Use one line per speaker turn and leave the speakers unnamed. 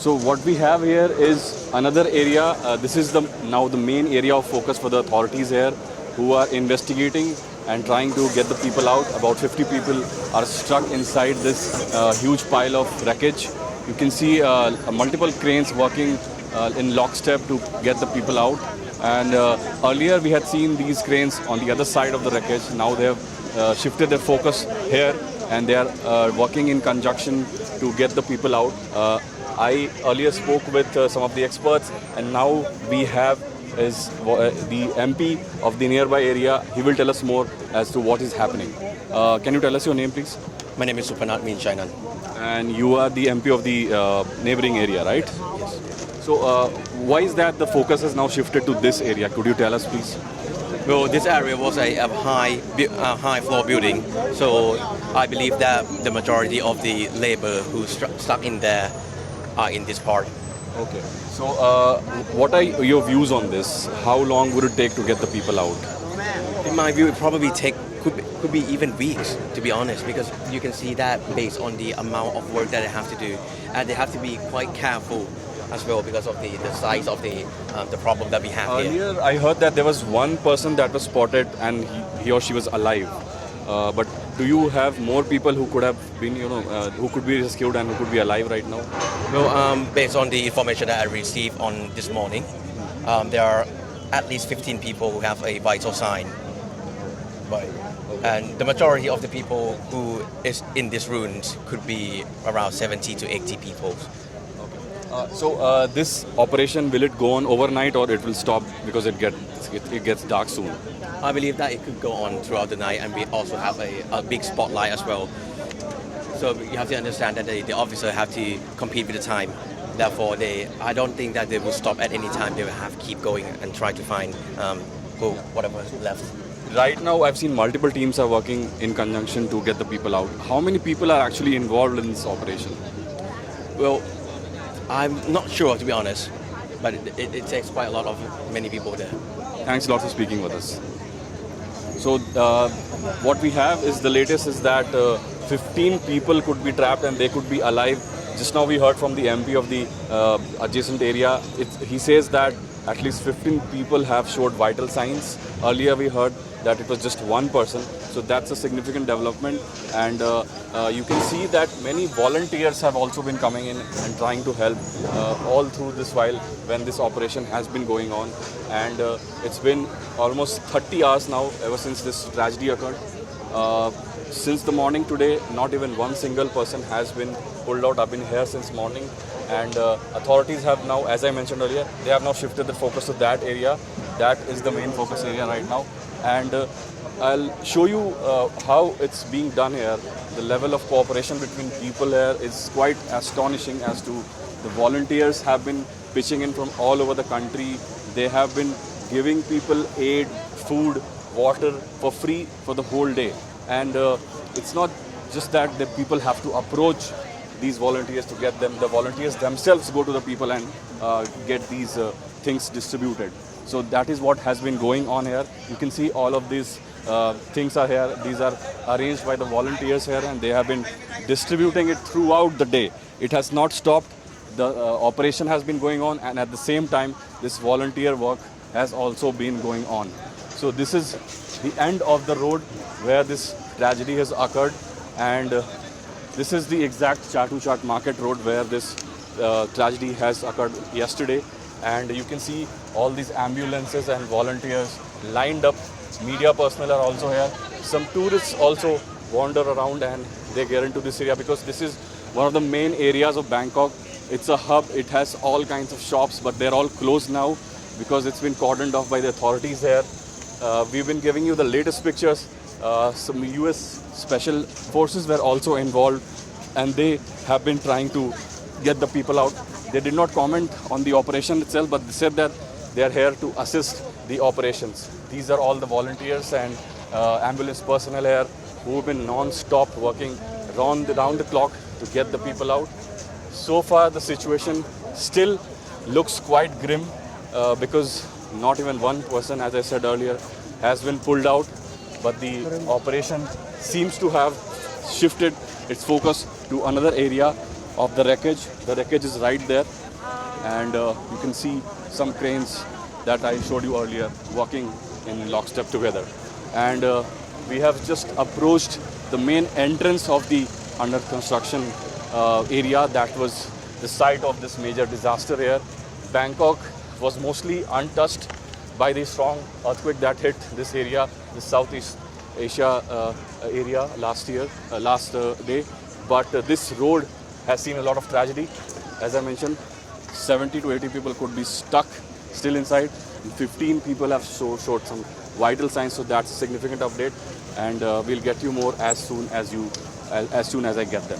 So what we have here is another area. This is now the main area of focus for the authorities here, who are investigating and trying to get the people out. About 50 people are stuck inside this huge pile of wreckage. You can see multiple cranes working in lockstep to get the people out. And earlier we had seen these cranes on the other side of the wreckage. Now they have shifted their focus here, and they are working in conjunction to get the people out. I earlier spoke with some of the experts, and now we have the MP of the nearby area. He will tell us more as to what is happening. Can you tell us your name, please?
My name is Supanat Min Chainan.
And you are the MP of the neighboring area, right?
Yes.
So why is that the focus has now shifted to this area? Could you tell us, please?
Well, this area was a high floor building, so I believe that the majority of the labor who stuck in there are in this part.
Okay. So what are your views on this? How long would it take to get the people out?
In my view, it probably could be even weeks, to be honest, because you can see that based on the amount of work that they have to do, and they have to be quite careful as well because of the size of the problem that we have here.
Earlier, I heard that there was one person that was spotted and he or she was alive. But do you have more people who could have been, who could be rescued and who could be alive right now?
Well, based on the information that I received on this morning, there are at least 15 people who have a vital sign. Right. And the majority of the people who is in these ruins could be around 70 to 80 people.
So this operation, will it go on overnight or it will stop because it gets dark soon?
I believe that it could go on throughout the night, and we also have a big spotlight as well. So you have to understand that the officer have to compete with the time. Therefore, I don't think that they will stop at any time. They will have to keep going and try to find whatever is left.
Right now, I've seen multiple teams are working in conjunction to get the people out. How many people are actually involved in this operation?
Well, I'm not sure, to be honest, but it takes quite a lot of many people there.
Thanks a lot for speaking with us. So what we have is the latest is that 15 people could be trapped and they could be alive. Just now we heard from the MP of the adjacent area. He says that at least 15 people have showed vital signs. Earlier we heard that it was just one person. So that's a significant development, and you can see that many volunteers have also been coming in and trying to help all through this while when this operation has been going on. And it's been almost 30 hours now ever since this tragedy occurred. Since the morning today, not even one single person has been pulled out. I've been here since morning, and authorities have now, as I mentioned earlier, they have now shifted the focus to that area. That is the main focus area right now, and I'll show you how it's being done here. The level of cooperation between people here is quite astonishing as to the volunteers have been pitching in from all over the country. They have been giving people aid, food, water for free for the whole day. And it's not just that the people have to approach these volunteers to get them. The volunteers themselves go to the people and get these things distributed. So that is what has been going on here. You can see all of these things are here. These are arranged by the volunteers here, and they have been distributing it throughout the day. It has not stopped. The operation has been going on, and at the same time, this volunteer work has also been going on. So this is the end of the road where this tragedy has occurred, and this is the exact Chatu Chaat Market Road where this tragedy has occurred yesterday. And you can see all these ambulances and volunteers lined up. Media personnel are also here. Some tourists also wander around and they get into this area because this is one of the main areas of Bangkok. It's a hub. It has all kinds of shops, but they're all closed now because it's been cordoned off by the authorities here. We've been giving you the latest pictures. Some US special forces were also involved, and they have been trying to get the people out. They did not comment on the operation itself, but they said that they are here to assist the operations. These are all the volunteers and ambulance personnel here who have been non-stop working round the clock to get the people out. So far, the situation still looks quite grim because not even one person, as I said earlier, has been pulled out. But the operation seems to have shifted its focus to another area of the wreckage. The wreckage is right there, and you can see some cranes that I showed you earlier working in lockstep together. And we have just approached the main entrance of the under construction area that was the site of this major disaster here. Bangkok was mostly untouched by the strong earthquake that hit this area, the Southeast Asia area last day. But this road has seen a lot of tragedy. As I mentioned, 70 to 80 people could be stuck still inside. 15 people have showed some vital signs, so that's a significant update. And we'll get you more as soon as I get them.